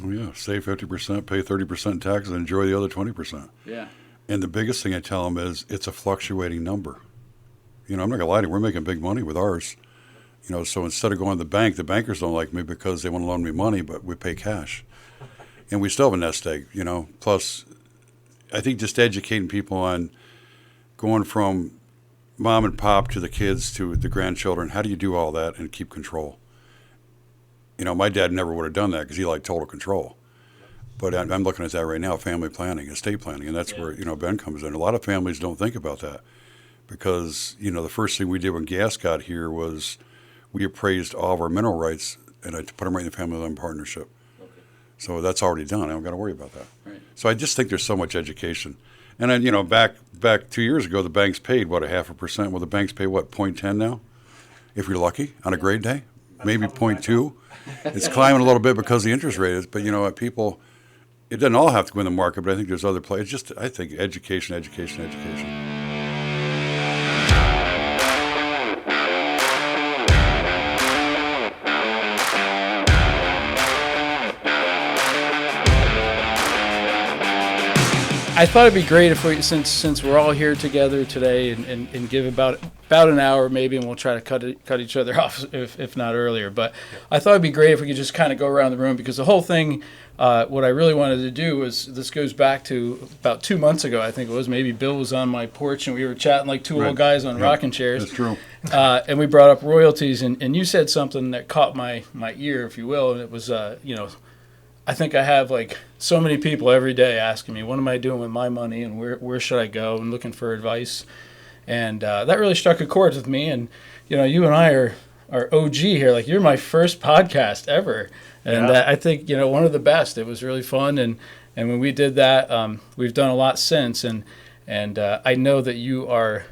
Well, yeah, save 50%, pay 30% in taxes, and enjoy the other 20%. Yeah. And the biggest thing I tell them is it's a fluctuating number. I'm not going to lie to you, we're making big money with ours. So instead of going to the bank, the bankers don't like me because they want to loan me money, but we pay cash. And we still have a nest egg, Plus, I think just educating people on going from mom and pop to the kids to the grandchildren, how do you do all that and keep control? My dad never would have done that because he liked total control. But I'm looking at that right now, family planning, estate planning, and that's where, Ben comes in. A lot of families don't think about that because, the first thing we did when gas got here was we appraised all of our mineral rights and I put them right in the family land partnership. Okay. So that's already done. I don't got to worry about that. Right. So I just think there's so much education. And then, back 2 years ago, the banks paid, 0.5%? Well, the banks pay, 0.10 now? If you're lucky, on a great day? Maybe 0.2. It's climbing a little bit because the interest rate is, but people, it doesn't all have to go in the market, but I think there's other places. I think education. I thought it'd be great if we, since we're all here together today, and give about an hour maybe, and we'll try to cut each other off if not earlier. But I thought it'd be great if we could just kind of go around the room, because the whole thing, what I really wanted to do was, this goes back to about 2 months ago, I think it was. Maybe Bill was on my porch and we were chatting like two old guys on rocking chairs. That's true. And we brought up royalties, and you said something that caught my ear, if you will, and it was I think I have like so many people every day asking me, what am I doing with my money and where should I go, and looking for advice. And that really struck a chord with me. And, you and I are OG here. Like, you're my first podcast ever. And I think, one of the best. It was really fun. And when we did that, we've done a lot since. And I know that you are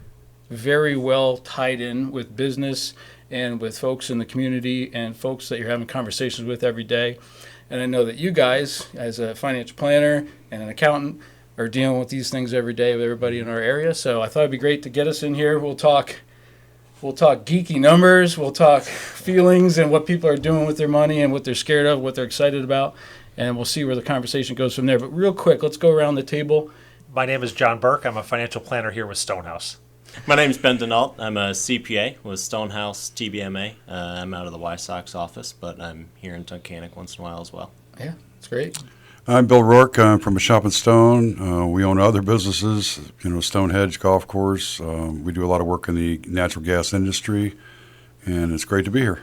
very well tied in with business and with folks in the community and folks that you're having conversations with every day. And I know that you guys, as a financial planner and an accountant, are dealing with these things every day with everybody in our area. So I thought it'd be great to get us in here. We'll talk geeky numbers. We'll talk feelings and what people are doing with their money and what they're scared of, what they're excited about. And we'll see where the conversation goes from there. But real quick, let's go around the table. My name is John Burke. I'm a financial planner here with Stonehouse. My name's Denault. I'm a CPA with Stonehouse TBMA. I'm out of the Y-Sox office, but I'm here in Tunkhannock once in a while as well. Yeah, that's great. I'm Bill Ruark. I'm from Meshoppen Stone. We own other businesses, Stone Hedge Golf Course. We do a lot of work in the natural gas industry, and it's great to be here.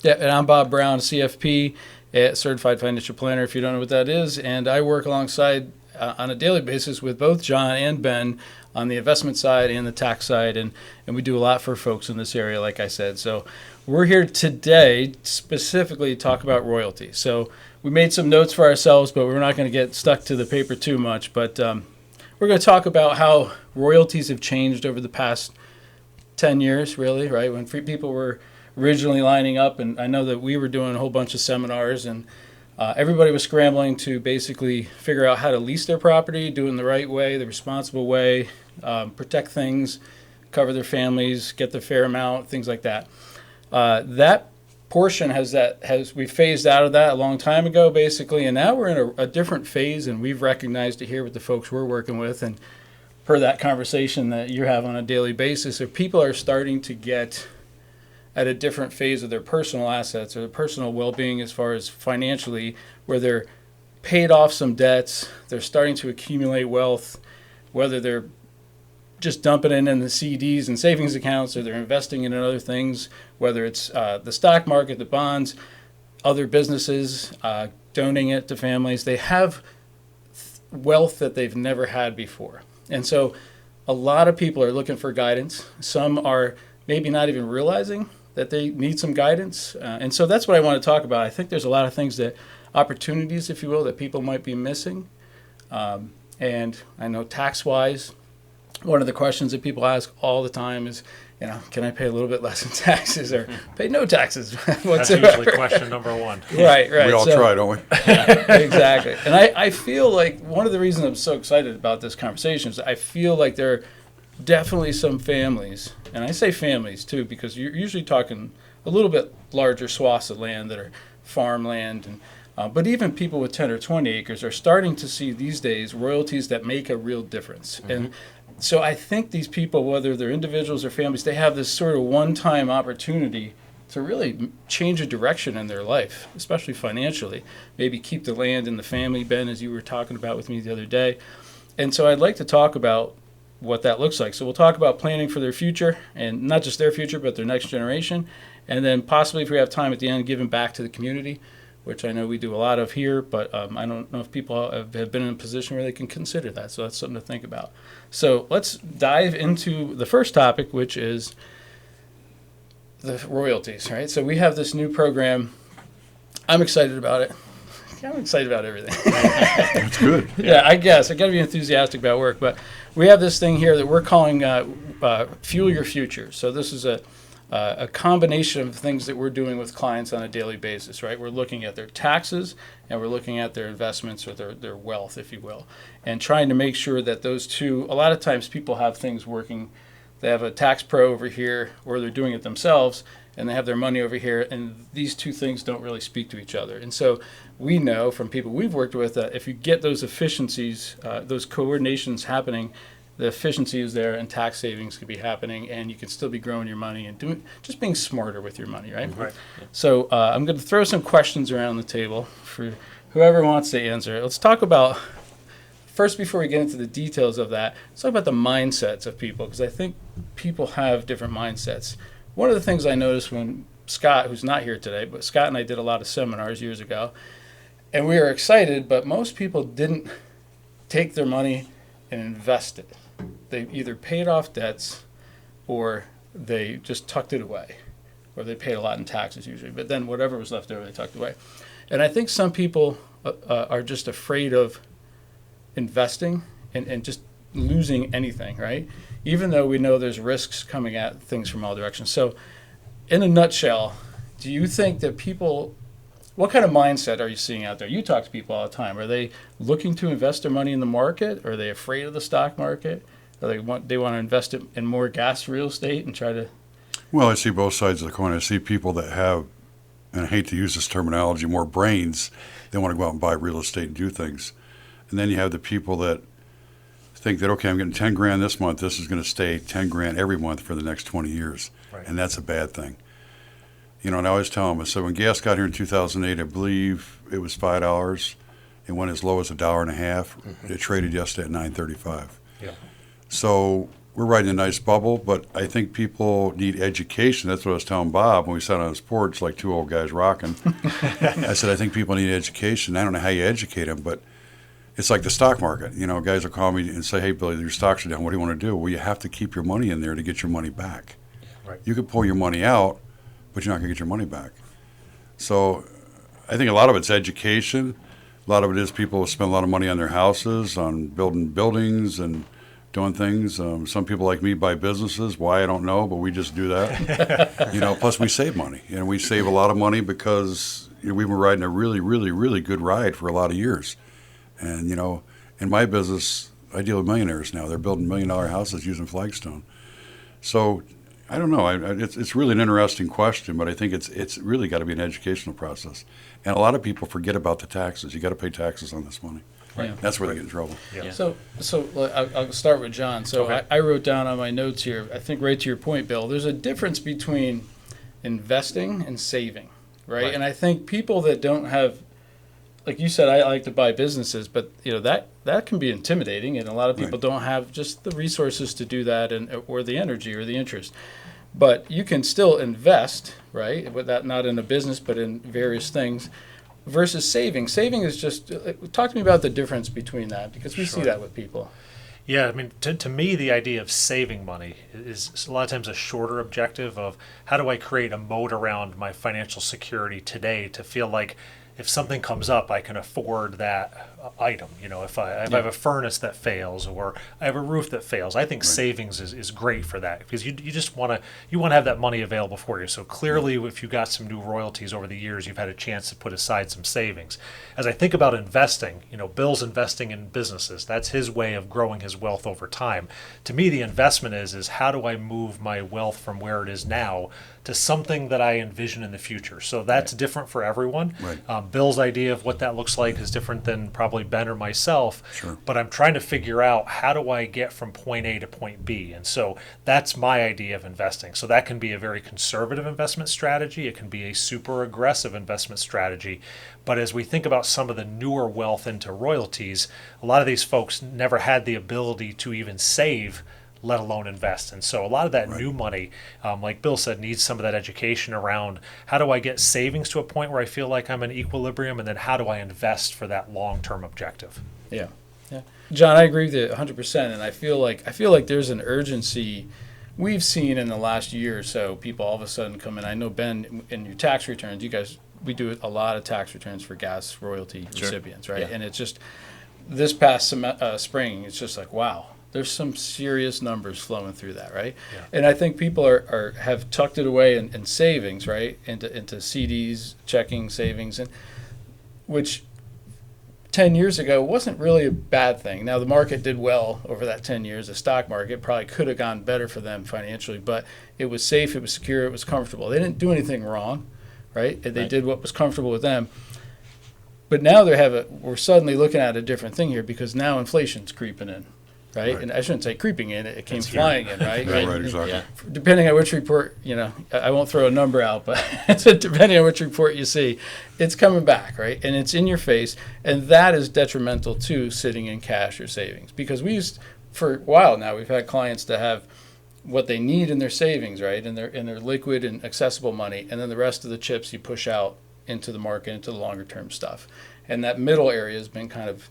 Yeah, and I'm Bob Brown, CFP, Certified Financial Planner, if you don't know what that is. And I work alongside on a daily basis with both John and Ben on the investment side and the tax side, and we do a lot for folks in this area, like I said. So we're here today specifically to talk about royalties. So we made some notes for ourselves, but we're not going to get stuck to the paper too much. But we're going to talk about how royalties have changed over the past 10 years, really, right? When people were originally lining up, and I know that we were doing a whole bunch of seminars, and everybody was scrambling to basically figure out how to lease their property, do it in the right way, the responsible way, protect things, cover their families, get the fair amount, things like that. That portion we phased out of that a long time ago, basically, and now we're in a different phase, and we've recognized it here with the folks we're working with, and per that conversation that you have on a daily basis, if people are starting to get at a different phase of their personal assets or their personal well-being as far as financially, where they're paid off some debts, they're starting to accumulate wealth, whether they're just dumping it in the CDs and savings accounts, or they're investing in other things, whether it's the stock market, the bonds, other businesses, donating it to families. They have wealth that they've never had before. And so a lot of people are looking for guidance. Some are maybe not even realizing that they need some guidance. And so that's what I want to talk about. I think there's a lot of things opportunities, if you will, that people might be missing. And I know tax-wise, one of the questions that people ask all the time is, can I pay a little bit less in taxes or pay no taxes whatsoever? That's usually question number one. Right. We all try, don't we? Exactly. And I feel like one of the reasons I'm so excited about this conversation is I feel like there are definitely some families, and I say families too because you're usually talking a little bit larger swaths of land that are farmland, and But even people with 10 or 20 acres are starting to see these days royalties that make a real difference. And so I think these people, whether they're individuals or families, they have this sort of one-time opportunity to really change a direction in their life, especially financially. Maybe keep the land in the family, Ben, as you were talking about with me the other day. And so I'd like to talk about what that looks like. So we'll talk about planning for their future, and not just their future, but their next generation. And then possibly, if we have time at the end, giving back to the community, which I know we do a lot of here, but I don't know if people have been in a position where they can consider that. So that's something to think about. So let's dive into the first topic, which is the royalties, right? So we have this new program. I'm excited about it. I'm excited about everything. That's good. Yeah, I guess. I got to be enthusiastic about work. But we have this thing here that we're calling Fuel Your Future. So this is a combination of things that we're doing with clients on a daily basis, right? We're looking at their taxes and we're looking at their investments or their wealth, if you will, and trying to make sure that those two, a lot of times people have things working. They have a tax pro over here, or they're doing it themselves, and they have their money over here, and these two things don't really speak to each other. And so we know from people we've worked with that if you get those efficiencies, those coordinations happening, the efficiency is there and tax savings could be happening, and you can still be growing your money and just being smarter with your money, right? Right. So I'm going to throw some questions around the table for whoever wants to answer. Let's talk about, first, before we get into the details of that, let's talk about the mindsets of people, because I think people have different mindsets. One of the things I noticed when Scott, who's not here today, but Scott and I did a lot of seminars years ago, and we were excited, but most people didn't take their money and invest it. They either paid off debts or they just tucked it away, or they paid a lot in taxes usually, but then whatever was left over, they tucked away. And I think some people are just afraid of investing and just losing anything, right? Even though we know there's risks coming at things from all directions. So in a nutshell, do you think that people, what kind of mindset are you seeing out there? You talk to people all the time. Are they looking to invest their money in the market? Are they afraid of the stock market? Or they want to invest it in more gas real estate and try to? Well, I see both sides of the coin. I see people that have, and I hate to use this terminology, more brains. They want to go out and buy real estate and do things. And then you have the people that think that, okay, I'm getting 10 grand this month. This is going to stay 10 grand every month for the next 20 years. Right. And that's a bad thing. You know, and I always tell them, so when gas got here in 2008, I believe it was $5. It went as low as $1.50. Mm-hmm. It traded yesterday at $9.35. Yeah. So we're riding a nice bubble, but I think people need education. That's what I was telling Bob when we sat on his porch like two old guys rocking. I said, I think people need education. I don't know how you educate them, but it's like the stock market. You know, guys will call me and say, hey, Billy, your stocks are down. What do you want to do? Well, you have to keep your money in there to get your money back. Right. You can pull your money out, but you're not going to get your money back. So I think a lot of it's education. A lot of it is people spend a lot of money on their houses, on building buildings and doing things. Some people like me buy businesses. Why, I don't know, but we just do that. You know, plus we save money. And we save a lot of money because we were riding a really, really, really good ride for a lot of years. And, you know, in my business, I deal with millionaires now. They're building $1 million houses using flagstone. So I don't know. It's really an interesting question, but I think it's really got to be an educational process. And a lot of people forget about the taxes. You got to pay taxes on this money. Right. Yeah. That's where they get in trouble. Yeah. So I'll start with John. So Okay. I wrote down on my notes here, I think right to your point, Bill, there's a difference between investing and saving, right? And I think people that don't have, like you said, I like to buy businesses, but you know that can be intimidating, and a lot of people don't have just the resources to do that, or the energy or the interest. But you can still invest, right? With that, not in a business, but in various things. Versus saving. Saving is just, talk to me about the difference between that, because we see Sure. that with people. Yeah, I mean, to me, the idea of saving money is a lot of times a shorter objective of how do I create a moat around my financial security today to feel like if something comes up, I can afford that item. You know, if I have a furnace that fails or I have a roof that fails, I think savings is great for that, because you just want to have that money available for you. So clearly, if you got some new royalties over the years, you've had a chance to put aside some savings. As I think about investing, you know, Bill's investing in businesses. That's his way of growing his wealth over time. To me, the investment is how do I move my wealth from where it is now to something that I envision in the future. So that's different for everyone. Right. Bill's idea of what that looks like is different than probably Ben or myself. Sure. But I'm trying to figure out, how do I get from point A to point B? And so that's my idea of investing. So that can be a very conservative investment strategy. It can be a super aggressive investment strategy. But as we think about some of the newer wealth into royalties, a lot of these folks never had the ability to even save, let alone invest. And so a lot of that new money, like Bill said, needs some of that education around, how do I get savings to a point where I feel like I'm in equilibrium, and then how do I invest for that long-term objective? Yeah. John, I agree with you 100%, and I feel like there's an urgency we've seen in the last year or so. People all of a sudden come in. I know, Ben, in your tax returns, you guys, we do a lot of tax returns for gas royalty recipients, right? Yeah. And it's just this past spring, it's just like, wow, there's some serious numbers flowing through that, right? Yeah. And I think people have tucked it away in savings, right, into CDs, checking, savings, and which 10 years ago wasn't really a bad thing. Now, the market did well over that 10 years. The stock market probably could have gone better for them financially, but it was safe, it was secure, it was comfortable. They didn't do anything wrong, right? They did what was comfortable with them. But now we're suddenly looking at a different thing here, because now inflation's creeping in, right? And I shouldn't say creeping in, it came flying in, right? Right, exactly. Yeah. Depending on which report, I won't throw a number out, but depending on which report you see, it's coming back, right? And it's in your face, and that is detrimental to sitting in cash or savings, because for a while now, we've had clients to have what they need in their savings, right, in their liquid and accessible money, and then the rest of the chips you push out into the market, into the longer term stuff, and that middle area has been kind of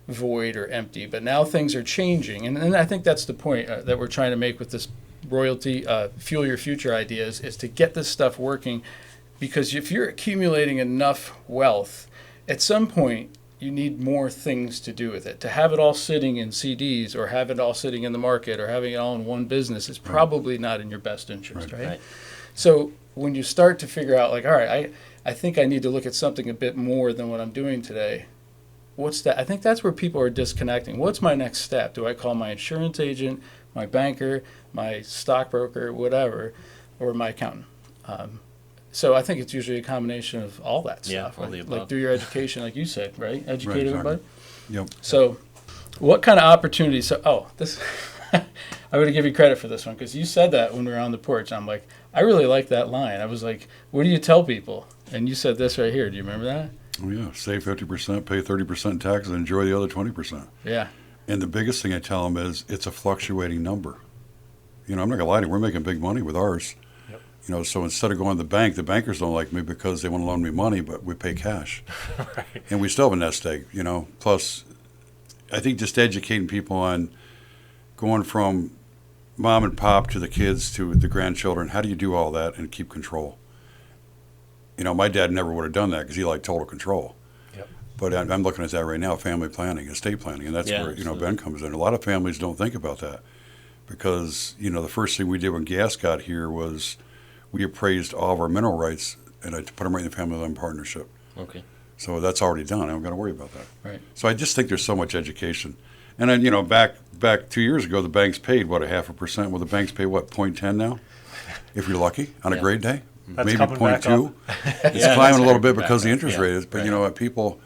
void or empty. But now things are changing, and I think that's the point that we're trying to make with this royalty fuel your future ideas, is to get this stuff working, because if you're accumulating enough wealth, at some point you need more things to do with it. To have it all sitting in CDs, or have it all sitting in the market, or having it all in one business is probably not in your best interest, right? So when you start to figure out, like, all right, I think I need to look at something a bit more than what I'm doing today. What's that? I think that's where people are disconnecting. What's my next step? Do I call my insurance agent, my banker, my stockbroker, whatever, or my accountant? So I think it's usually a combination of all that stuff. all the Like above. do your education, like you said, right? Educate everybody. Yep. So what kind of opportunities? This I'm going to give you credit for this one, because you said that when we were on the porch. I'm like, I really like that line. I was like, what do you tell people? And you said this right here. Do you remember that? Oh, yeah. Save 50%, pay 30% in taxes, and enjoy the other 20%. Yeah. And the biggest thing I tell them is it's a fluctuating number. I'm not going to lie to you. We're making big money with ours. Yep. So instead of going to the bank, the bankers don't like me because they want to loan me money, but we pay cash. Right. And we still have a nest egg, Plus, I think just educating people on going from mom and pop to the kids to the grandchildren, how do you do all that and keep control? My dad never would have done that because he liked total control. Yep. But I'm looking at that right now, family planning, estate planning, and that's where, absolutely. Ben comes in. A lot of families don't think about that because, the first thing we did when gas got here was we appraised all of our mineral rights and I put them right in the family land partnership. Okay. So that's already done. I don't got to worry about that. Right. So I just think there's so much education. And then, back 2 years ago, the banks paid, 0.5%? Well, the banks pay, 0.10 now? If you're lucky, on a great day? That's Maybe coming back 0.2. It's Yeah, climbing a that's little bit back because the up. interest Yeah. rate is. But, Right. you know what, people,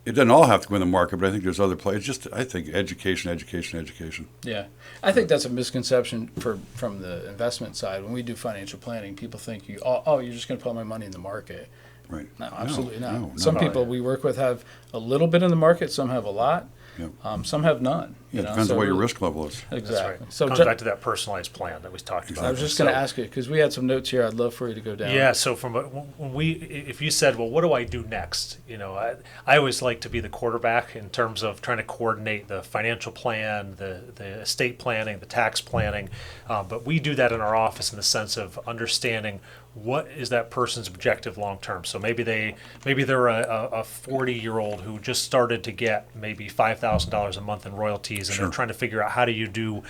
it doesn't all have to go in the market, but I think there's other places. I think education. Yeah, I think that's a misconception from the investment side. When we do financial planning, people think you're just going to put my money in the market. Right. No, absolutely not. No, Some not people we work with have a little bit in the market. Some have a lot. Yep. Some have none. Yeah, it depends so on what your really- risk level is. That's Exactly. right. So Comes back to that personalized plan that we talked about. I was just going to So- ask you, because we had some notes here. I'd love for you to go down. Yeah, so if you said, well, what do I do next? I always like to be the quarterback in terms of trying to coordinate the financial plan, the estate planning, the tax planning. But we do that in our office in the sense of understanding what is that person's objective long term. So maybe they're a 40-year-old who just started to get maybe $5,000 $10,000 a month in royalties, and Sure. they're trying to figure out how do you do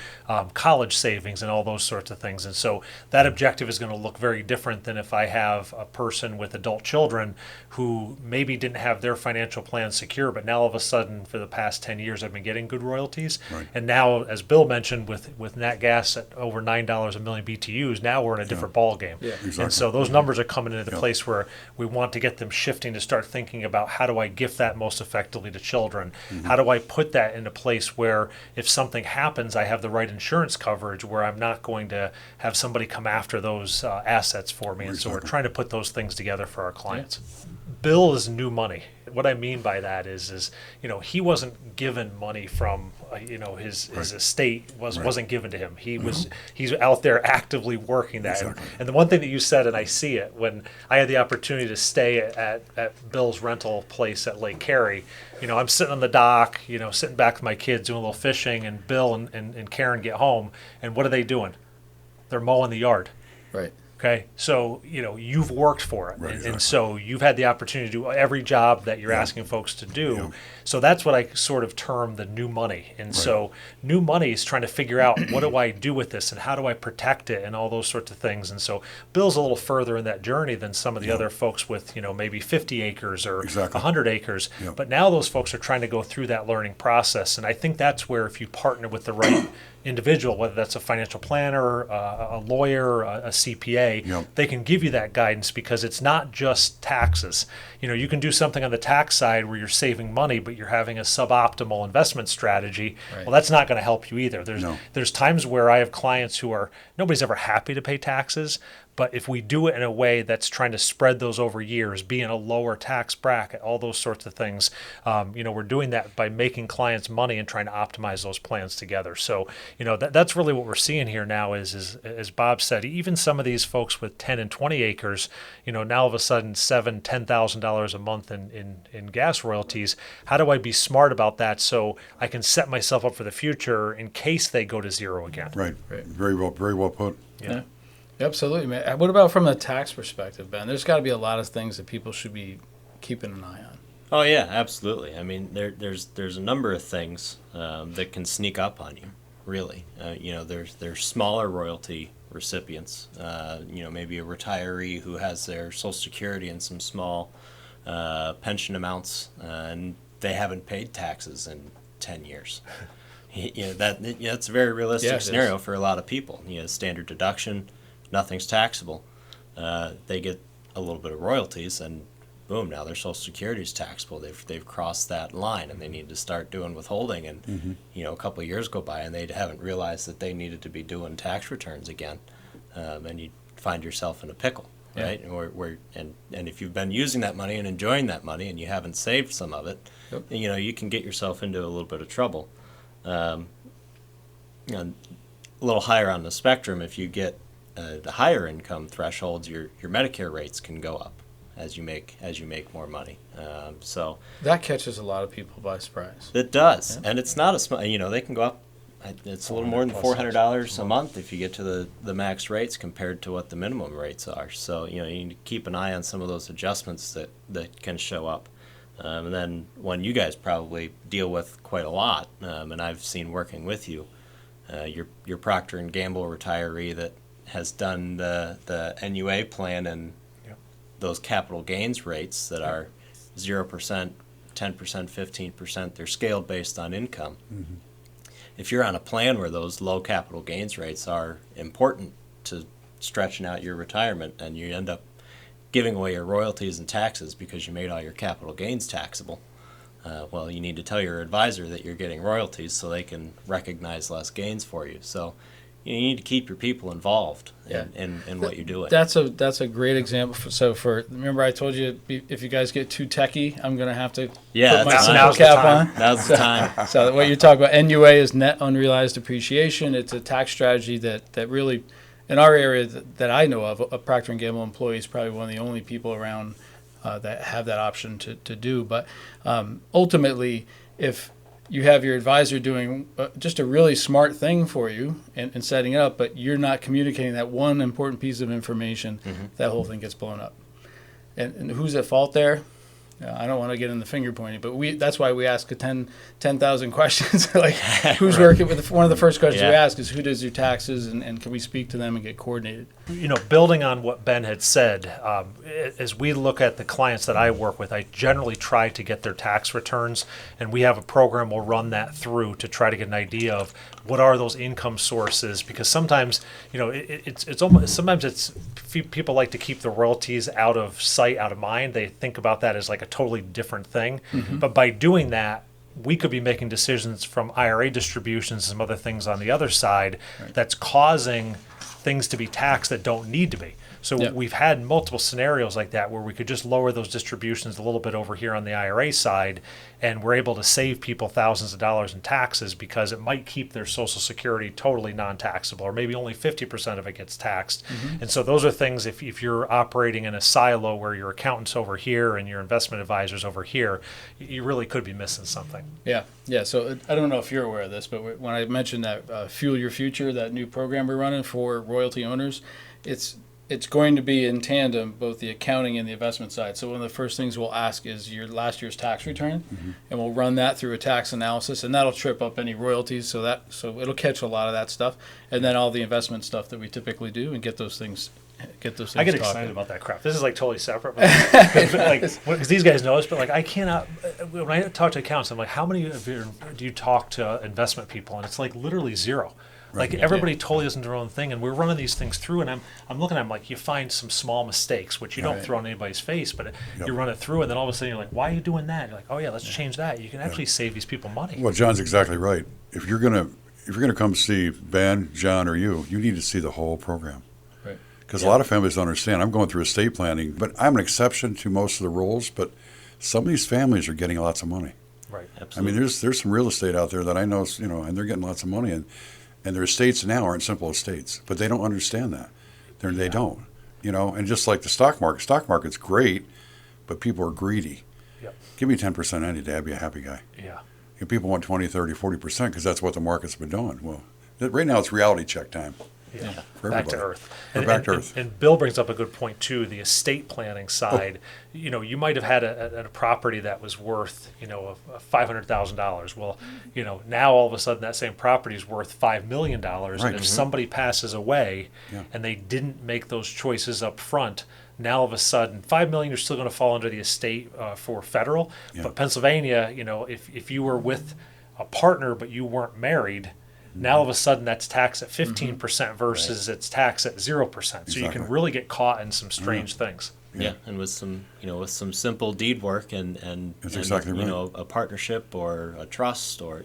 college savings and all those sorts of things. And so that objective is going to look very different than if I have a person with adult children who maybe didn't have their financial plan secure, but now all of a sudden for the past 10 years I've been getting good royalties. Right. And now, as Bill mentioned, with nat gas at over $9 a million BTUs, now we're in a different ball game. Yeah. Exactly. And so those numbers are coming into the Yeah. place where we want to get them shifting to start thinking about how do I gift that most effectively to children? How do I put that in a place where if something happens, I have the right insurance coverage where I'm not going to have somebody come after those assets for me. And so we're Exactly. trying to put those things together for our clients. Bill is new money. What I mean by that is he wasn't given money from his Right. estate Right. wasn't given to him. He's out there actively working that. Exactly. And the one thing that you said, and I see it when I had the opportunity to stay at Bill's rental place at Lake Cary. I'm sitting on the dock, sitting back with my kids doing a little fishing, and Bill and Karen get home, and what are they doing? They're mowing the yard. Right. Okay, so you've worked for it, Right, and exactly. so you've had the opportunity to do every job that you're asking folks to do. Yeah. So that's what I sort of term the new money. And so new money is trying to figure out what do I do with this and how do I protect it and all those sorts of things. And so Bill's a little further in that journey than some of the other folks with maybe 50 acres or Exactly. 100 acres. Yeah. But now those folks are trying to go through that learning process, and I think that's where if you partner with the right individual, whether that's a financial planner, a lawyer, a CPA, Yep. they can give you that guidance because it's not just taxes. You can do something on the tax side where you're saving money, but you're having a suboptimal investment strategy. Right. Well, that's not going to help you either. No. There's times where I have clients who nobody's ever happy to pay taxes, but if we do it in a way that's trying to spread those over years, be in a lower tax bracket, all those sorts of things, we're doing that by making clients money and trying to optimize those plans together. So, that's really what we're seeing here now is as Bob said, even some of these folks with 10 and 20 acres, now all of a sudden $7,000, $10,000 a month in gas royalties. How do I be smart about that so I can set myself up for the future in case they go to zero again? Right. Right. Very well put. Yeah. Absolutely, man. What about from the tax perspective, Ben? There's got to be a lot of things that people should be keeping an eye on. Oh yeah, absolutely. I mean, there's a number of things that can sneak up on you. Really, there's smaller royalty recipients. Maybe a retiree who has their Social Security and some small pension amounts, and they haven't paid taxes in 10 years. That's a very realistic Yeah, it is. scenario for a lot of people. Standard deduction, nothing's taxable. They get a little bit of royalties, and boom, now their Social Security is taxable. They've crossed that line, and they need to start doing withholding. And a couple of years go by, and they haven't realized that they needed to be doing tax returns again, and you find yourself in a pickle, Yeah. right? And if you've been using that money and enjoying that money, and you haven't saved some of it, Yep. you can get yourself into a little bit of trouble. A little higher on the spectrum, if you get the higher income thresholds, your Medicare rates can go up as you make more money. So That catches a lot of people by surprise. it does, and it's not a small. They can go up. It's a little more than $400 a month if you get to the max rates compared to what the minimum rates are. So you need to keep an eye on some of those adjustments that can show up. And then one you guys probably deal with quite a lot, and I've seen working with you, your Procter & Gamble retiree that has done the NUA plan and those capital gains rates that are 0%, 10%, 15%. They're scaled based on income. Mm-hmm. If you're on a plan where those low capital gains rates are important to stretching out your retirement, and you end up giving away your royalties and taxes because you made all your capital gains taxable, well, you need to tell your advisor that you're getting royalties so they can recognize less gains for you. So you need to keep your people involved in what you're doing. That's a great example. Remember I told you if you guys get too techie, I'm going to have to Yeah, put my that's simple now's the cap time. on. Now's the time. So what you're talking about, NUA is net unrealized appreciation. It's a tax strategy that really, in our area that I know of, a Procter & Gamble employee is probably one of the only people around that have that option to do. But ultimately, if you have your advisor doing just a really smart thing for you and setting it up, but you're not communicating that one important piece of information, that whole thing gets blown up. And who's at fault there? Yeah, I don't want to get in the finger pointing, but that's why we ask 10,000 questions. Like, who's working with one of the first questions we ask is who does your taxes, and can we speak to them and get coordinated? Building on what Ben had said, as we look at the clients that I work with, I generally try to get their tax returns, and we have a program we'll run that through to try to get an idea of what are those income sources, because sometimes, it's almost, sometimes it's, people like to keep the royalties out of sight, out of mind. They think about that as like a totally different thing. Mm-hmm. But by doing that, we could be making decisions from IRA distributions and some other things on the other side that's causing things to be taxed that don't need to be. So we've had multiple scenarios like that where we could just lower those distributions a little bit over here on the IRA side, and we're able to save people thousands of dollars in taxes because it might keep their Social Security totally non-taxable, or maybe only 50% of it gets taxed. Mm-hmm. And so those are things, if you're operating in a silo where your accountant's over here and your investment advisor's over here, you really could be missing something. Yeah. So I don't know if you're aware of this, but when I mentioned that Fuel Your Future, that new program we're running for royalty owners, it's going to be in tandem, both the accounting and the investment side. So one of the first things we'll ask is your last year's tax return, and we'll run that through a tax analysis, and that'll trip up any royalties. So it'll catch a lot of that stuff, and then all the investment stuff that we typically do, and get those things. I get excited about that crap. This is like totally separate, because these guys know this. But like, I cannot. When I talk to accountants, I'm like, how many of you do you talk to investment people? And it's like literally zero. Right. Like everybody totally does their own thing, and we're running these things through, and I'm looking at them like, you find some small mistakes, which you don't throw in anybody's face, but you run it through, and then all of a sudden you're like, why are you doing that? You're like, oh yeah, let's change that. You can actually save these people money. Well, John's exactly right. If you're gonna come see Ben, John, or you need to see the whole program. Right. Because a lot of families don't understand. I'm going through estate planning, but I'm an exception to most of the rules. But some of these families are getting lots of money. Right. Absolutely. I mean, there's some real estate out there that I know, and they're getting lots of money, and their estates now aren't simple estates, but they don't understand that. They don't, and just like the stock market's great, but people are greedy. Yep. Give me 10% any day, I'd be a happy guy. Yeah. People want 20, 30, 40% because that's what the market's been doing. Well, right now it's reality check time. Yeah. For back to earth. Back to earth. And Bill brings up a good point too. The estate planning side. You might have had a property that was worth $500,000. Well, now all of a sudden that same property is worth $5 million. Right. And if somebody passes away and they didn't make those choices up front, now all of a sudden $5 million is still going to fall under the estate for federal. Yeah. But Pennsylvania, if you were with a partner but you weren't married, now all of a sudden that's taxed at 15% versus it's taxed at 0%. So you can really get caught in some strange things. Yeah, and with some simple deed work and exactly right. A partnership or a trust or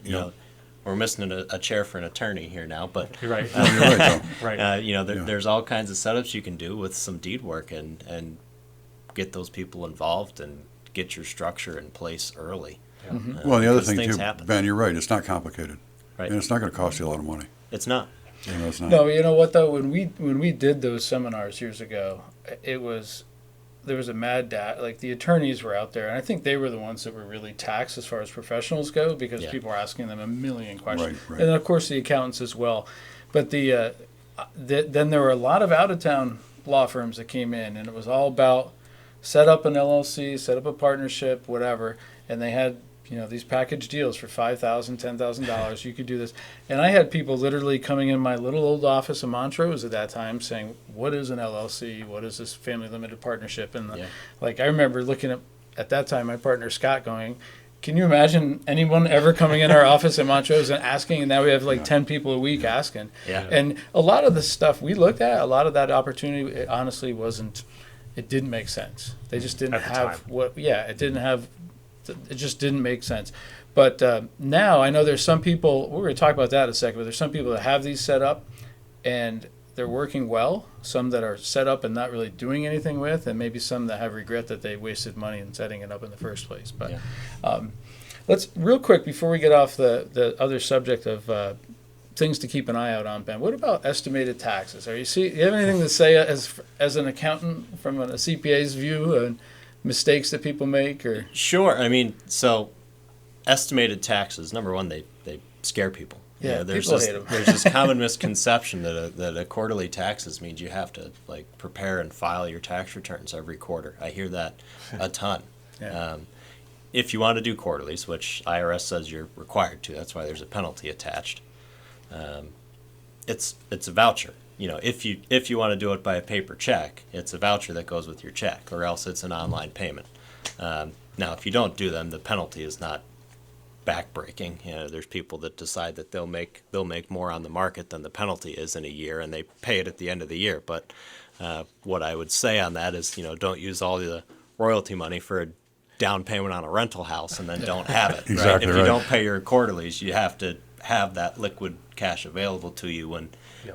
we're missing a chair for an attorney here now, but you're right. You're right, right. There's all kinds of setups you can do with some deed work and get those people involved and get your structure in place early. Yeah. Mm-hmm. Well, the other thing too, happen. Ben, you're right. It's not complicated. Right. And it's not going to cost you a lot of money. It's not. It's not. No, you know what though? When we did those seminars years ago, there was a mad dash. Like the attorneys were out there, and I think they were the ones that were really taxed as far as professionals go, because people were asking them a million questions, right. And then of course the accountants as well. But then there were a lot of out of town law firms that came in, and it was all about set up an LLC, set up a partnership, whatever, and they had these package deals for $5,000, $10,000. You could do this. And I had people literally coming in my little old office in Montrose at that time saying, what is an LLC? What is this family limited partnership? And I remember looking at that time, my partner Scott going, can you imagine anyone ever coming in our office in Montrose and asking? And now we have 10 people a week asking. Yeah. And a lot of the stuff we looked at, a lot of that opportunity, it honestly it didn't make sense. They just didn't have it just didn't make sense. But now I know there's some people, we're going to talk about that in a second, but there's some people that have these set up and they're working well, some that are set up and not really doing anything with, and maybe some that have regret that they wasted money in setting it up in the first place. But let's, real quick, before we get off the other subject of things to keep an eye out on, Ben, what about estimated taxes? Do you have anything to say as an accountant from a CPA's view and mistakes that people make? Or Sure. I mean, so estimated taxes, number one, they scare people. Yeah, there's people hate them. There's this common misconception that a quarterly taxes means you have to prepare and file your tax returns every quarter. I hear that a ton. Yeah. If you want to do quarterlies, which IRS says you're required to, that's why there's a penalty attached. It's a voucher. If you want to do it by a paper check, it's a voucher that goes with your check, or else it's an online payment. Now, if you don't do them, the penalty is not backbreaking. There's people that decide that they'll make more on the market than the penalty is in a year, and they pay it at the end of the year. But what I would say on that is, don't use all the royalty money for a down payment on a rental house and then don't have it. Exactly right? If you right. don't pay your quarterlies, you have to have that liquid cash available to you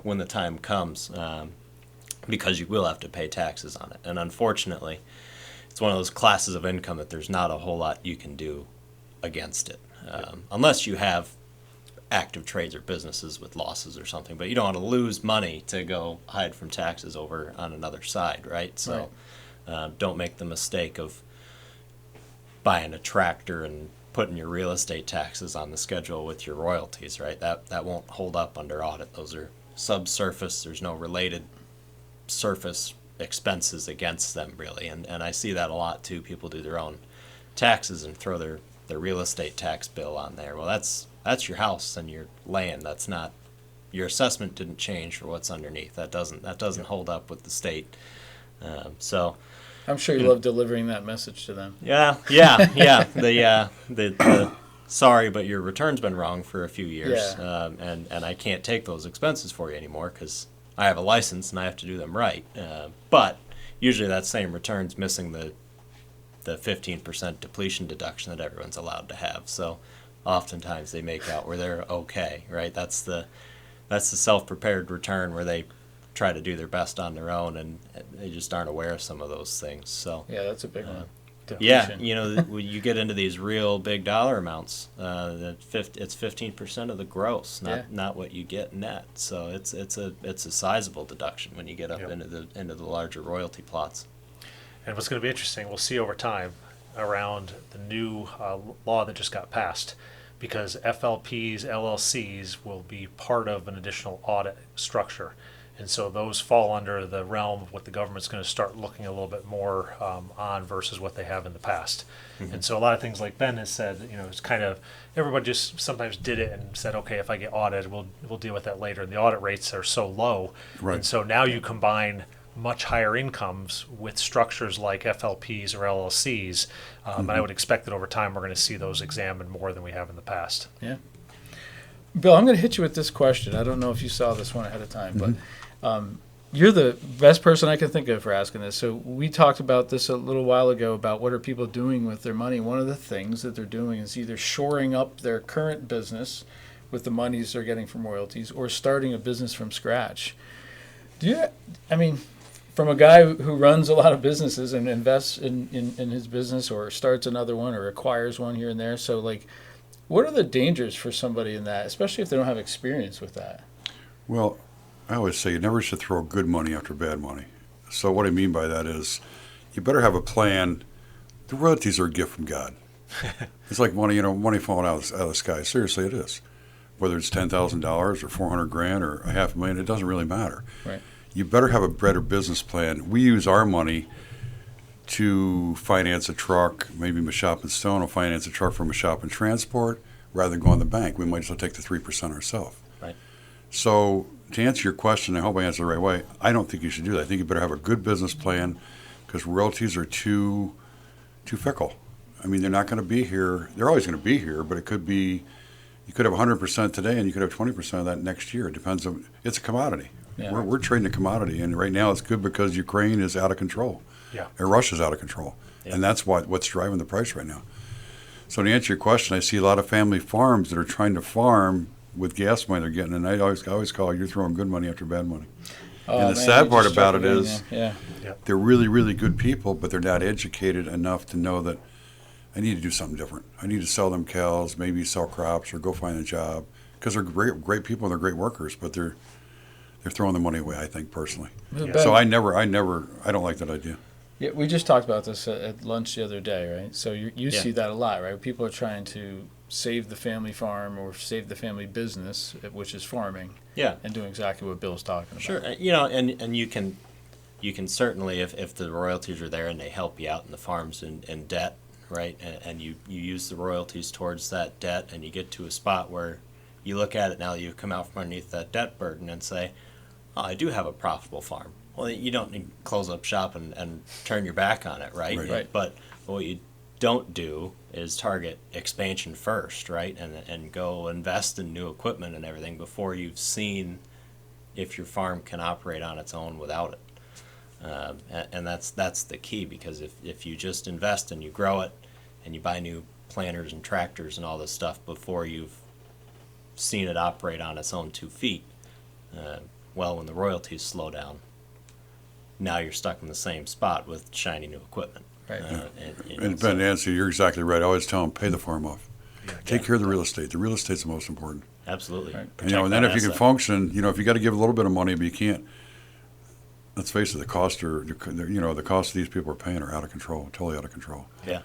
when the time comes, because you will have to pay taxes on it. And unfortunately, it's one of those classes of income that there's not a whole lot you can do against it, unless you have active trades or businesses with losses or something. But you don't want to lose money to go hide from taxes over on another side, right? So don't make the mistake of buying a tractor and putting your real estate taxes on the schedule with your royalties, right? That won't hold up under audit. Those are subsurface. There's no related surface expenses against them, really. And I see that a lot, too. People do their own taxes and throw their real estate tax bill on there. Well, that's your house and your land. That's not, your assessment didn't change for what's underneath. That doesn't hold up with the state. So I'm sure you love delivering that message to them. yeah. The sorry, but your return's been wrong for a few years, Yeah. and I can't take those expenses for you anymore because I have a license and I have to do them right. But usually that same return's missing the 15% depletion deduction that everyone's allowed to have. So oftentimes they make out where they're okay, right? That's the self-prepared return where they try to do their best on their own, and they just aren't aware of some of those things. So Yeah, that's a big one. yeah, Depletion. when you get into these real big dollar amounts, it's 15% of the gross, not what you get net. So it's a sizable deduction when you get up into the larger royalty plots. And what's going to be interesting, we'll see over time around the new law that just got passed, because FLPs, LLCs will be part of an additional audit structure. And so those fall under the realm of what the government's going to start looking a little bit more on versus what they have in the past. Mm-hmm. And so a lot of things like Ben has said, it's kind of, everybody just sometimes did it and said, okay, if I get audited, we'll deal with that later. And the audit rates are so low. Right. And so now you combine much higher incomes with structures like FLPs or LLCs. And I would expect that over time we're going to see those examined more than we have in the past. Yeah. Bill, I'm going to hit you with this question. I don't know if you saw this one ahead of time, but you're the best person I can think of for asking this. So we talked about this a little while ago about what are people doing with their money. One of the things that they're doing is either shoring up their current business with the monies they're getting from royalties or starting a business from scratch. From a guy who runs a lot of businesses and invests in his business or starts another one or acquires one here and there. So, what are the dangers for somebody in that, especially if they don't have experience with that? Well, I always say you never should throw good money after bad money. So what I mean by that is you better have a plan. The royalties are a gift from God. It's like money, money falling out of the sky. Seriously, it is. Whether it's $10,000 or $400,000 or $500,000, it doesn't really matter. Right. You better have a better business plan. We use our money to finance a truck. Maybe Meshoppen Stone will finance a truck for Meshoppen Transport rather than go in the bank. We might as well take the 3% ourselves. Right. So to answer your question, I hope I answered the right way. I don't think you should do that. I think you better have a good business plan because royalties are too fickle. I mean, they're not going to be here. They're always going to be here, but it could be, you could have 100% today and you could have 20% of that next year. It depends on, it's a commodity. Yeah. We're trading a commodity, and right now it's good because Ukraine is out of control. Yeah. And Russia's out of control. Yeah. And that's what's driving the price right now. So to answer your question, I see a lot of family farms that are trying to farm with gas money they're getting, and I always call you're throwing good money after bad money. Oh, and the man, sad part about it is Yep. they're really, really good people, but they're not educated enough to know that I need to do something different. I need to sell them cows, maybe sell crops, or go find a job because they're great people and they're great workers, but they're throwing the money away, I think, personally. Yeah. So I don't like that idea. Yeah, we just talked about this at lunch the other day, right? So you see that a lot, right? People are trying to save the family farm or save the family business, which is farming. Yeah. And doing exactly what Bill's talking about. Sure. And you can certainly, if the royalties are there and they help you out in the farms and debt, right? And you use the royalties towards that debt, and you get to a spot where you look at it now that you've come out from underneath that debt burden and say, oh, I do have a profitable farm. Well, you don't need to close up shop and turn your back on it, right? Right. But what you don't do is target expansion first, right? And go invest in new equipment and everything before you've seen if your farm can operate on its own without it. And that's the key, because if you just invest and you grow it and you buy new planters and tractors and all this stuff before you've seen it operate on its own 2 feet, well, when the royalties slow down, now you're stuck in the same spot with shiny new equipment. Right. And Ben, Nancy, you're exactly right. I always tell them, pay the farm off. Take care of the real estate. The real estate's the most important. Absolutely. Right. And then if you can function, if you got to give a little bit of money, but you can't. Let's face it, the cost of these people are paying are out of control, totally out of control. Yeah.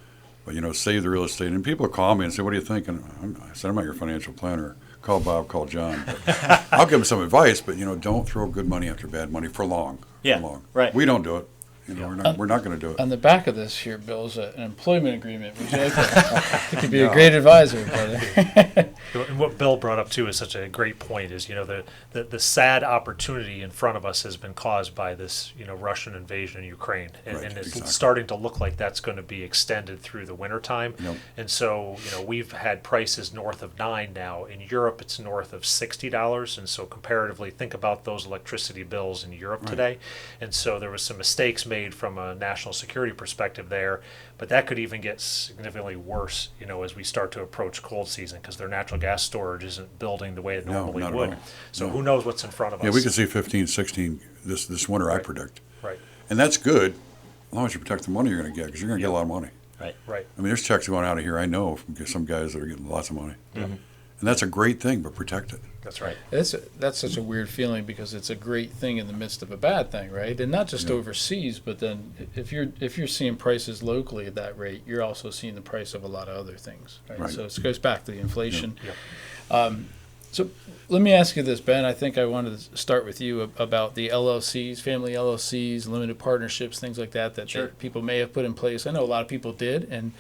But save the real estate. And people call me and say, "What do you think?" And I said, "I'm not your financial planner. Call Bob, call John. But I'll give them some advice, but don't throw good money after bad money for long. Yeah, for long. right. We don't do it. We're not going to do it." On the back of this here, Bill, is an employment agreement. Would you like that? You could be a great advisor, brother. And what Bill brought up too is such a great point. Is the sad opportunity in front of us has been caused by this Russian invasion in Ukraine, and it's exactly. starting to look like that's going to be extended through the wintertime. Yep. And so we've had prices north of $9 now. In Europe, it's north of $60, and so comparatively, think about those electricity bills in Europe today. And so there was some mistakes made from a national security perspective there, but that could even get significantly worse, as we start to approach cold season, because their natural gas storage isn't building the way it normally not at would. all. So No. who knows what's in front of us? Yeah, we could see 15, 16 this winter, I Right. predict. Right, And that's good, as long as you protect the money you're going to get, because you're going to get a lot of money. Right. right. I mean, there's checks going out of here, I know, from some guys that are getting lots of money. And that's a great thing, but protect it. That's right. That's such a weird feeling, because it's a great thing in the midst of a bad thing, right? And not just overseas, but then if you're seeing prices locally at that rate, you're also seeing the price of a lot of other things, right? Right. So it goes back to the inflation. Yep. So let me ask you this, Ben. I think I wanted to start with you about the LLCs, family LLCs, limited partnerships, things like that Sure. people may have put in place. I know a lot of people did, and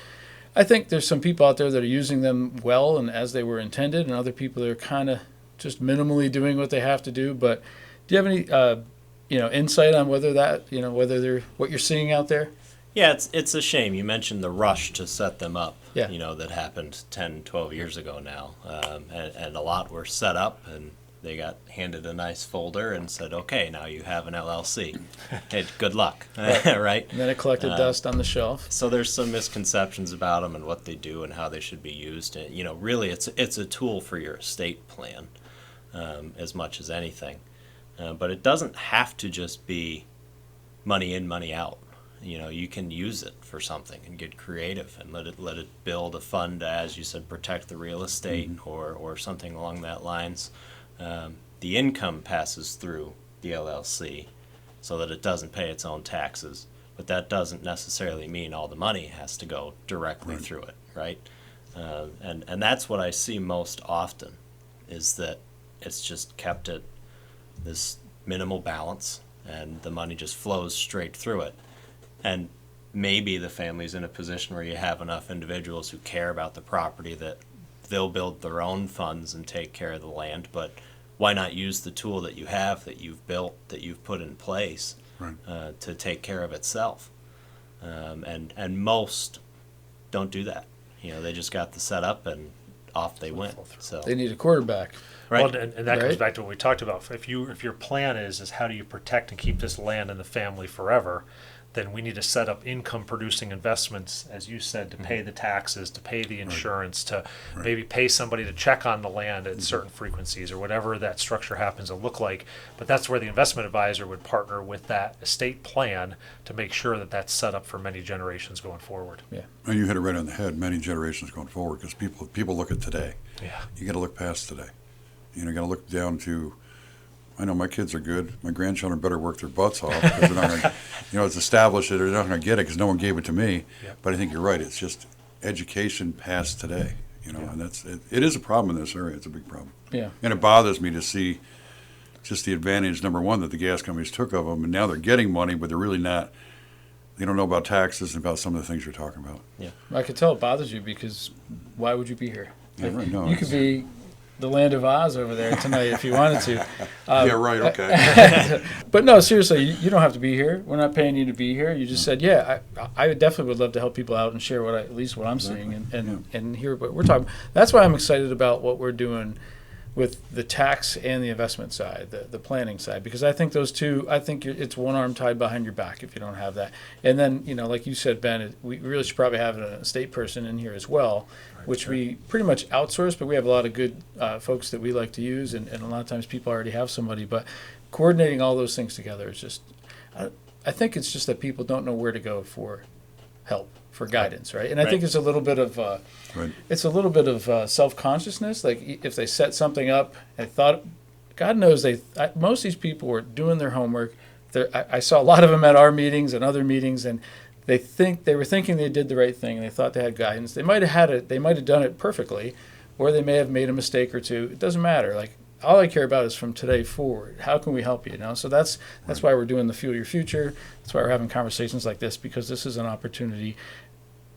I think there's some people out there that are using them well and as they were intended, and other people that are kind of just minimally doing what they have to do. But do you have any insight on whether they're what you're seeing out there? Yeah, it's a shame. You mentioned the rush to set them up, Yeah. that happened 10, 12 years ago now. And a lot were set up, and they got handed a nice folder and said, okay, now you have an LLC. Hey, good luck, right? And then it collected dust on the shelf. So there's some misconceptions about them and what they do and how they should be used. And, really it's a tool for your estate plan as much as anything. But it doesn't have to just be money in, money out. You can use it for something and get creative and let it build a fund to, as you said, protect the real estate or something along that lines. The income passes through the LLC so that it doesn't pay its own taxes, but that doesn't necessarily mean all the money has to go directly through it, right? And that's what I see most often, is that it's just kept at this minimal balance and the money just flows straight through it. And maybe the family's in a position where you have enough individuals who care about the property that they'll build their own funds and take care of the land, but why not use the tool that you have, that you've built, that you've put in place to take care of itself? And most don't do that. They just got the setup and off they went. So They need a quarterback. right. Well, and that comes Right. back to what we talked about. If your plan is how do you protect and keep this land in the family forever, then we need to set up income producing investments, as you said, to pay the taxes, to pay the insurance, to maybe pay somebody to check on the land at certain frequencies or whatever that structure happens to look like. But that's where the investment advisor would partner with that estate plan to make sure that that's set up for many generations going forward. Yeah. And you hit it right on the head, many generations going forward, because people look at today. Yeah. You got to look past today. You got to look down to, I know my kids are good. My grandchildren better work their butts off, because they're not going to, it's established that they're not going to get it because no one gave it to me. Yep. But I think you're right. It's just education past today, and it is a problem in this area. It's a big problem. Yeah. And it bothers me to see just the advantage, number one, that the gas companies took of them, and now they're getting money, but they're really not They don't know about taxes and about some of the things you're talking about. I could tell it bothers you because why would you be here? Yeah, right. No, You could be the land of Oz over there tonight if you wanted to. yeah, right. Okay. But no, seriously, you don't have to be here. We're not paying you to be here. You just said, yeah, I definitely would love to help people out and share at least what I'm seeing and hear what we're talking. That's why I'm excited about what we're doing with the tax and the investment side, the planning side, because I think those two, it's one arm tied behind your back if you don't have that. And then, like you said, Ben, we really should probably have an estate person in here as well, which we pretty much outsource, but we have a lot of good folks that we like to use, and a lot of times people already have somebody. But coordinating all those things together is just, I think it's just that people don't know where to go for help, for guidance, right? And I think it's a little bit of self-consciousness. Like if they set something up and thought, God knows most of these people were doing their homework. I saw a lot of them at our meetings and other meetings, and they were thinking they did the right thing, and they thought they had guidance. They might have done it perfectly, or they may have made a mistake or two. It doesn't matter. Like all I care about is from today forward. How can we help you? So that's why we're doing the Fuel Your Future. That's why we're having conversations like this, because this is an opportunity,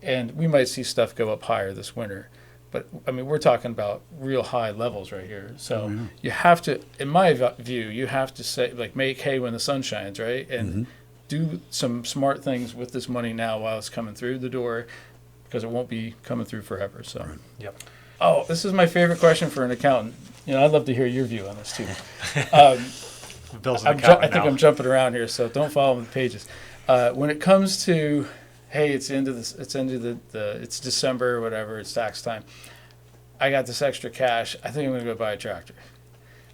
and we might see stuff go up higher this winter. But I mean, we're talking about real high levels right here. So you have to, in my view, you have to say make hay when the sun shines, right? And do some smart things with this money now while it's coming through the door, because it won't be coming through forever. So, Yep. Oh, this is my favorite question for an accountant. I'd love to hear your view on this too. Bill's an I accountant think now. I'm jumping around here, so don't follow the pages. When it comes to, hey, it's December or whatever, it's tax time. I got this extra cash. I think I'm going to go buy a tractor.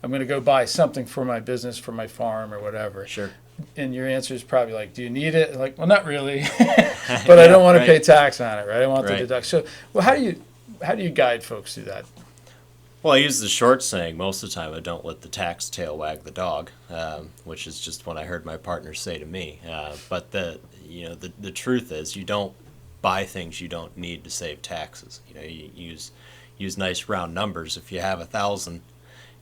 I'm going to go buy something for my business, for my farm or whatever. Sure. And your answer is probably like, do you need it? Like, well, not really, but I don't want to pay tax on it, right? I want the deduction. So, well, how do you guide folks through that? Well, I use the short saying most of the time. I don't let the tax tail wag the dog, which is just what I heard my partner say to me. But the truth is, you don't buy things you don't need to save taxes. You use nice round numbers. If you have 1,000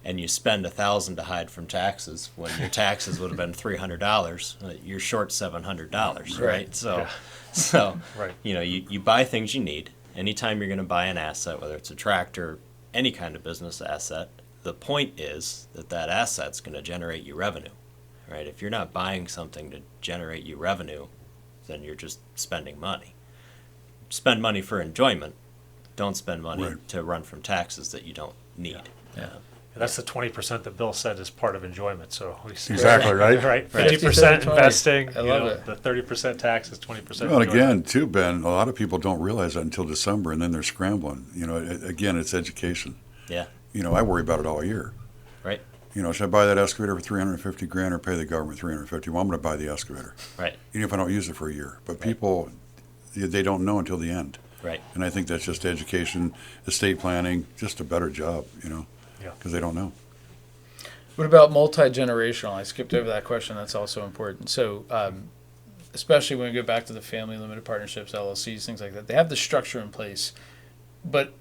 and you spend 1,000 to hide from taxes, when your taxes would have been $300, you're short $700, right? So Right. You buy things you need. Anytime you're going to buy an asset, whether it's a tractor, any kind of business asset, the point is that asset's going to generate you revenue, right? If you're not buying something to generate you revenue, then you're just spending money. Spend money for enjoyment. Don't spend money to run from taxes that you don't need. Yeah. That's the 20% that Bill said is part of enjoyment. So we see Exactly, right? Right. 50, 50% 20. investing. I love it. The 30% tax is 20%. Well, enjoyment. again, too, Ben, a lot of people don't realize that until December, and then they're scrambling. Again, it's education. Yeah. I worry about it all year. Right. Should I buy that excavator for $350,000 or pay the government $350,000? Well, I'm going to buy the excavator, Right. even if I don't use it for a year. But people, they don't know until the end. Right. And I think that's just education, estate planning, just a better job, Yeah. because they don't know. What about multi-generational? I skipped over that question. That's also important. So, especially when we go back to the family limited partnerships, LLCs, things like that, they have the structure in place. But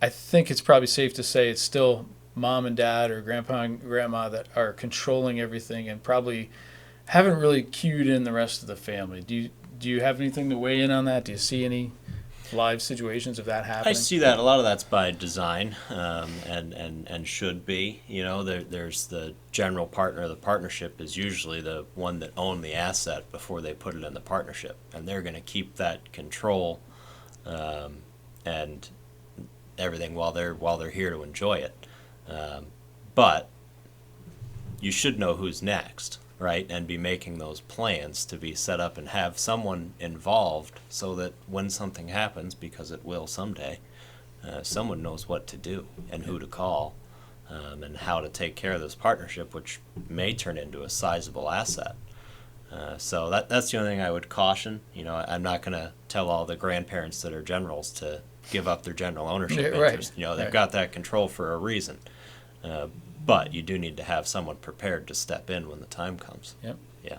I think it's probably safe to say it's still mom and dad or grandpa and grandma that are controlling everything and probably haven't really cued in the rest of the family. Do you have anything to weigh in on that? Do you see any live situations of that happening? I see that a lot of that's by design, and should be. There's the general partner of the partnership is usually the one that owned the asset before they put it in the partnership, and they're going to keep that control and everything while they're here to enjoy it. But you should know who's next, right? And be making those plans to be set up and have someone involved so that when something happens, because it will someday, someone knows what to do and who to call and how to take care of this partnership, which may turn into a sizable asset. So that's the only thing I would caution. I'm not going to tell all the grandparents that are generals to give up their general ownership interest. They've got that control for a reason. But you do need to have someone prepared to step in when the time comes. Yep. Yeah.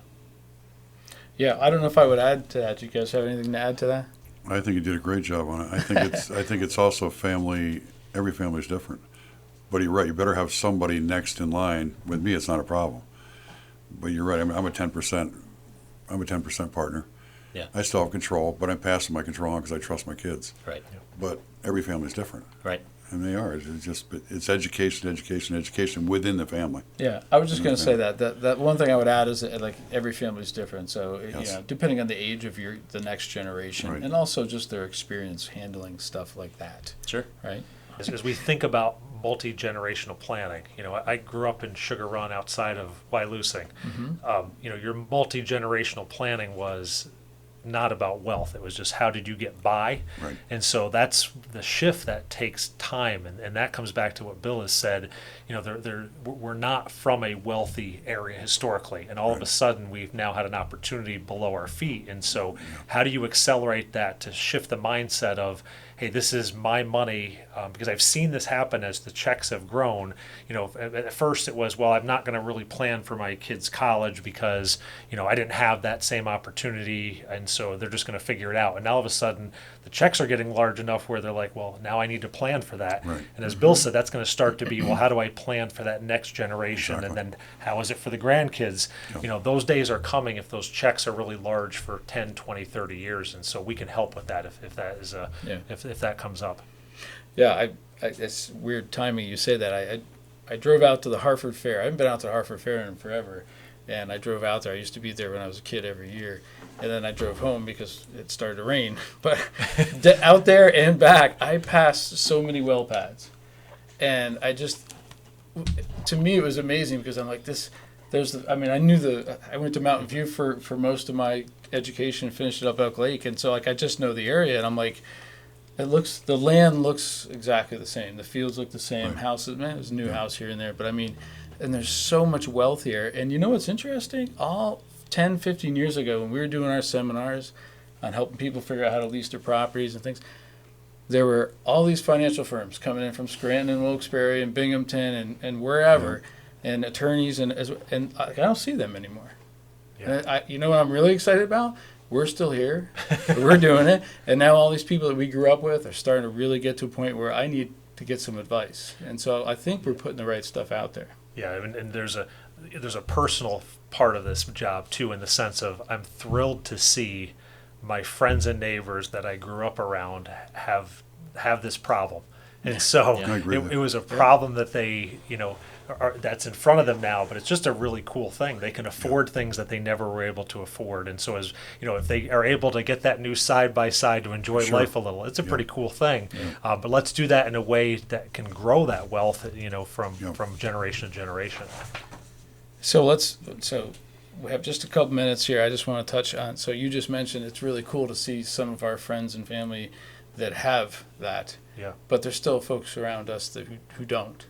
Yeah, I don't know if I would add to that. Do you guys have anything to add to that? I think you did a great job on it. I think it's also family. Every family is different. But you're right. You better have somebody next in line. With me, it's not a problem. But you're right. I'm a 10%. I'm a 10% partner, Yeah. I still have control, but I'm passing my control on because I trust my kids. Right. But every family's different. Right. And they are. It's education, education, education within the family. Yeah, I was just going to say that one thing I would add is that, like, every family is different. So Yes. depending on the age of the next generation, Right. and also just their experience handling stuff like that. Sure. Right. As we think about multi-generational planning, I grew up in Sugar Run outside of Wyalusing. Your multi-generational planning was not about wealth. It was just how did you get by? Right. And so that's the shift that takes time. And that comes back to what Bill has said. We're not from a wealthy area historically. And all of a sudden we've now had an opportunity below our feet. And so how do you accelerate that to shift the mindset of, hey, this is my money, because I've seen this happen as the checks have grown. At first it was, well, I'm not going to really plan for my kids' college because, I didn't have that same opportunity, and so they're just going to figure it out. And now all of a sudden the checks are getting large enough where they're like, well, now I need to plan for that. Right. And as Bill said, that's going to start to be, well, how do I plan for that next generation? Exactly. And then how is it for the grandkids? Those days are coming if those checks are really large for 10, 20, 30 years. And so we can help with that if that is if that comes up. Yeah, it's weird timing you say that. I drove out to the Hartford Fair. I haven't been out to the Hartford Fair in forever, and I drove out there. I used to be there when I was a kid every year, and then I drove home because it started to rain. But out there and back, I passed so many well pads, and to me it was amazing because I'm like this. I went to Mountain View for most of my education, finished it up Elk Lake, and so I just know the area, and I'm like, the land looks exactly the same. The fields look the same. Right. Houses, man, there's a new house here and there, but and there's so much wealth here. And you know what's interesting? All 10, 15 years ago, when we were doing our seminars on helping people figure out how to lease their properties and things, there were all these financial firms coming in from Scranton and Wilkes-Barre and Binghamton and wherever, and attorneys, and I don't see them anymore. Yeah. And you know what I'm really excited about? We're still here. We're doing it. And now all these people that we grew up with are starting to really get to a point where I need to get some advice. And so I think we're putting the right stuff out there. Yeah, and there's a personal part of this job too, in the sense of I'm thrilled to see my friends and neighbors that I grew up around have this problem. And so I agree with it was a problem that they, that's in front of them now, but it's just a really cool thing. They can afford things that they never were able to afford. And so if they are able to get that new side by side to enjoy life a little, it's a pretty cool thing. But let's do that in a way that can grow that wealth, from generation to generation. So we have just a couple minutes here. I just want to touch on, so you just mentioned it's really cool to see some of our friends and family that have that. Yeah. But there's still folks around us who don't.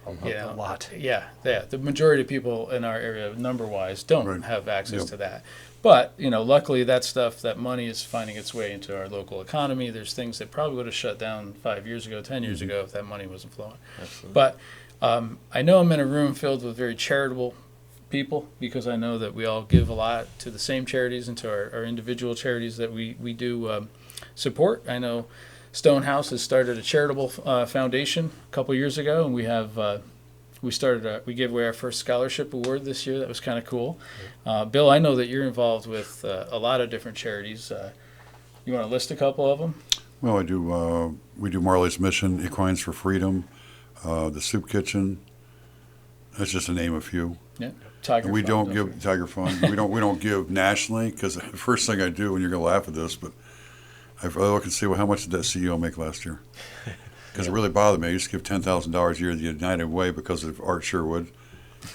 A lot. Yeah. The majority of people in our area, number-wise, don't Right. have access to that. But, luckily that money is finding its way into our local economy. There's things that probably would have shut down 5 years ago, 10 years ago if that money wasn't flowing. Absolutely. But I know I'm in a room filled with very charitable people because I know that we all give a lot to the same charities and to our individual charities that we do support. I know Stonehouse has started a charitable foundation a couple years ago, and we gave away our first scholarship award this year. That was kind of cool. Bill, I know that you're involved with a lot of different charities. You want to list a couple of them? Well, I do. We do Marley's Mission, Equines for Freedom, the Soup Kitchen. That's just to name a few. Yeah. Tiger And we Fund, don't give Tiger Fund. we don't give nationally because the first thing I do, and you're gonna laugh at this, but I look and see, well, how much did that CEO make last year? Because it really bothered me. I used to give $10,000 a year to the United Way because of Art Sherwood.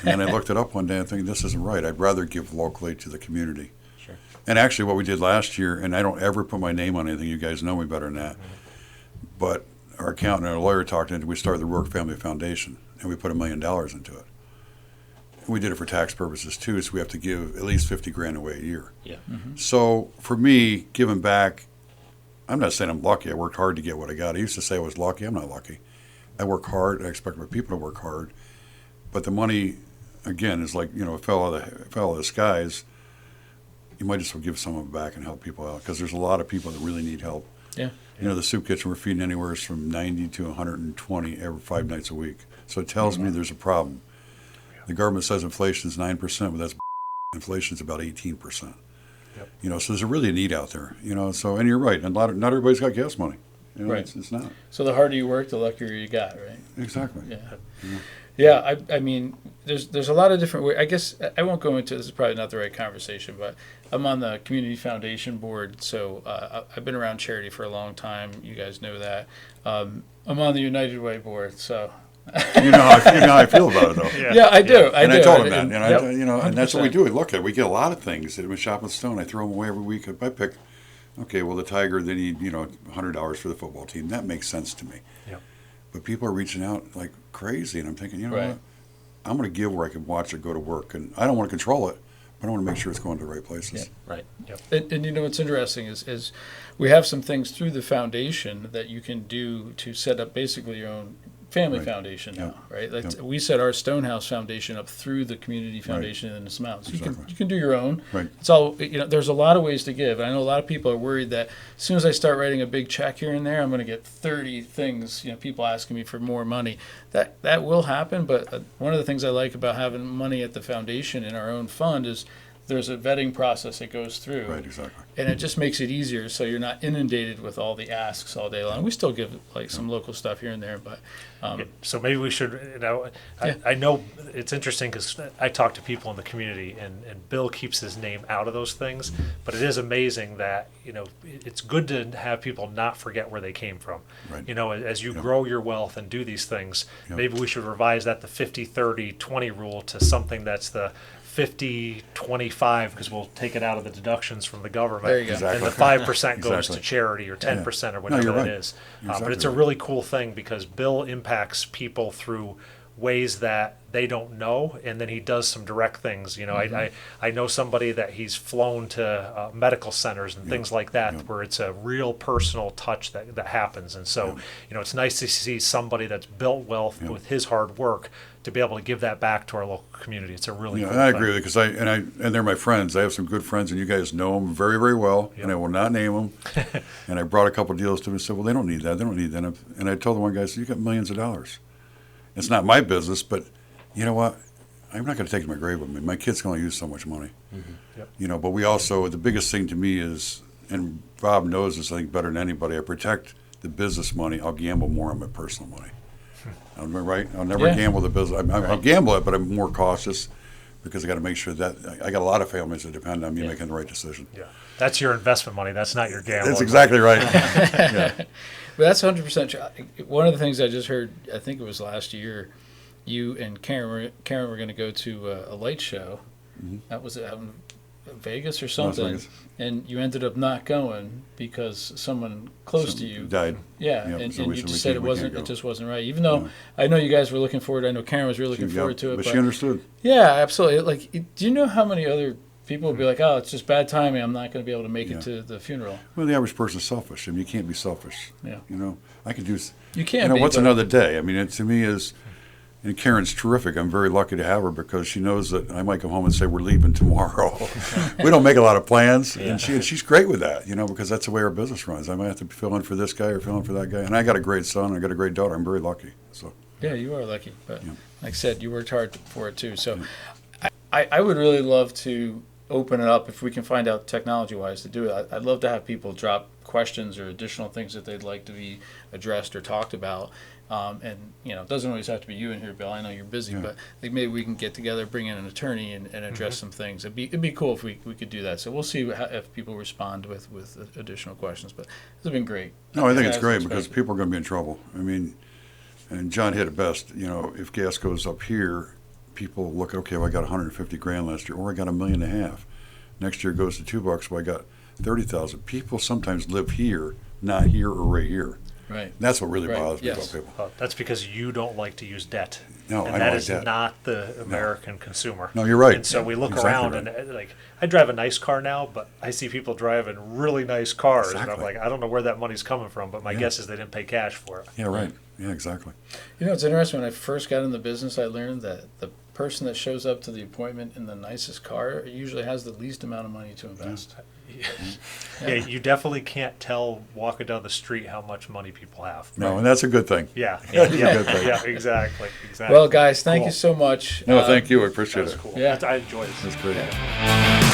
And then I looked it up one day and thinking, this isn't right. I'd rather give locally to the community. Sure. And actually what we did last year, and I don't ever put my name on anything, you guys know me better than that, but our accountant and our lawyer talked into it, we started the Ruark Family Foundation, and we put $1 million into it. And we did it for tax purposes too, so we have to give at least $50,000 away a year. Yeah. So for me, giving back, I'm not saying I'm lucky. I worked hard to get what I got. I used to say I was lucky. I'm not lucky. I work hard. I expect my people to work hard. But the money, again, is like, it fell out of the skies. You might just well give some of it back and help people out because there's a lot of people that really need help. Yeah. The soup kitchen, we're feeding anywhere from 90 to 120 every 5 nights a week. So it tells me there's a problem. The government says inflation is 9%, but that's inflation is about 18%. So there's really a need out there. So and you're right. And not everybody's got gas money. Right. It's not. So the harder you work, the luckier you got, right? Exactly. Yeah. Yeah, I mean, there's a lot of different ways. I guess I won't go into this. Is probably not the right conversation, but I'm on the community foundation board, so I've been around charity for a long time. You guys know that. I'm on the United Way board, so. You know how I feel about it, though. Yeah, I do. I told him that, Yep, and that's what we do. We look at it. We get a lot of things at Meshoppen Stone. I throw them away every week. I pick, okay, well, the Tiger, they need, $100 for the football team. That makes sense to me. Yep. But people are reaching out like crazy, and I'm thinking, Right. what? I'm going to give where I can watch it go to work, and I don't want to control it, but I want to make sure it's going to the right places. Yeah. Right. Yep. And what's interesting is we have some things through the foundation that you can do to set up basically your own family Right. foundation now, Yep. right? Like Yep. we set our Stonehouse Foundation up through the community foundation in this mountains. Exactly. You can do your own. Right. It's all there's a lot of ways to give. I know a lot of people are worried that as soon as I start writing a big check here and there, I'm going to get 30 things. People asking me for more money. That will happen. But one of the things I like about having money at the foundation in our own fund is there's a vetting process that goes through. Right, exactly. And it just makes it easier, so you're not inundated with all the asks all day long. We still give some local stuff here and there, but So maybe we should, I know it's interesting because I talk to people in the community and Bill keeps his name out of those things, but it is amazing that, it's good to have people not forget where they came from. Right. As you grow your wealth and do these things, Yep. maybe we should revise that, the 50-30-20 rule, to something that's the 50-25, because we'll take it out of the deductions from the government. There you go. And the Exactly. 5% goes Exactly. to charity, or 10% or No, whatever you're that right. is. You're But exactly it's a right. really cool thing because Bill impacts people through ways that they don't know, and then he does some direct things. I know somebody that he's flown to medical centers and things like that, where it's a real personal touch that happens. And so, it's nice to see somebody that's built wealth with his hard work to be able to give that back to our local community. It's a really cool And I thing. agree with it because and they're my friends. I have some good friends, and you guys know them very, very well. Yep. And I will not name them. And I brought a couple deals to them and said, "Well, they don't need that. They don't need that." And I told the one guy, I said, "You got millions of dollars. It's not my business, but you know what? I'm not going to take it to my grave with me. My kids can only use so much money." Yep. But we also, the biggest thing to me is, and Bob knows this, I think, better than anybody, I protect the business money. I'll gamble more on my personal money. Am I right? I'll never Yeah. gamble the business. I'll gamble it, but I'm more cautious because I got to make sure that I got a lot of families that depend on me making the right decision. Yeah, that's your investment money. That's not your gambling. That's exactly right. But that's 100% true. One of the things I just heard, I think it was last year, you and Karen were going to go to a light show. That was out in Vegas or something, Vegas. and you ended up not going because someone close to you Died. Yeah, Yep, and so you we said just we said can't- it we wasn't. can't It go. just wasn't right. Even though I know you guys were looking forward. I know Karen was really looking forward to it. But she understood. Yeah, absolutely. Like, do you know how many other people would be like, "Oh, it's just bad timing. I'm not going to be able to make it to the funeral." Well, the average person's selfish. I mean, you can't be selfish. Yeah. I can do. You can't. What's but- another day? I mean, it to me is. And Karen's terrific. I'm very lucky to have her because she knows that I might come home and say we're leaving tomorrow. We don't make a lot of plans, and she's great with that, because that's the way our business runs. I might have to fill in for this guy or fill in for that guy, and I got a great son. I got a great daughter. I'm very lucky. So Yeah, you are lucky. But like I said, you worked hard for it too. So I would really love to open it up if we can find out technology-wise to do it. I'd love to have people drop questions or additional things that they'd like to be addressed or talked about. And it doesn't always have to be you in here, Bill. I know you're busy, but I think maybe we can get together, bring in an attorney, and address some things. It'd be cool if we could do that. So we'll see if people respond with additional questions. But this has been great. no, I think it's As great because expected. people are going to be in trouble. I mean, and John hit it best. If gas goes up here, people look, okay, well, I got 150 grand last year, or I got $1.5 million. Next year it goes to $2, well, I got 30,000. People sometimes live here, not here or right here. Right. That's what really Right, bothers me yes. about people. That's because you don't like to use debt. No, and I don't that like is debt. not the American consumer. No, you're right. And so we look Exactly around right. and I drive a nice car now, but I see people driving really nice cars, and I'm Exactly. like, I don't know where that money's coming from, but my guess is they didn't pay cash for it. Yeah, right. Yeah, exactly. It's interesting. When I first got in the business, I learned that the person that shows up to the appointment in the nicest car usually has the least amount of money to invest. Yeah, you definitely can't tell walking down the street how much money people have. No, and that's a good thing. Yeah, That's a yeah, good thing. yeah, exactly. Well, guys, thank Cool. you so much. No, thank you. I appreciate That's it. cool. Yeah. I enjoyed it. That's great.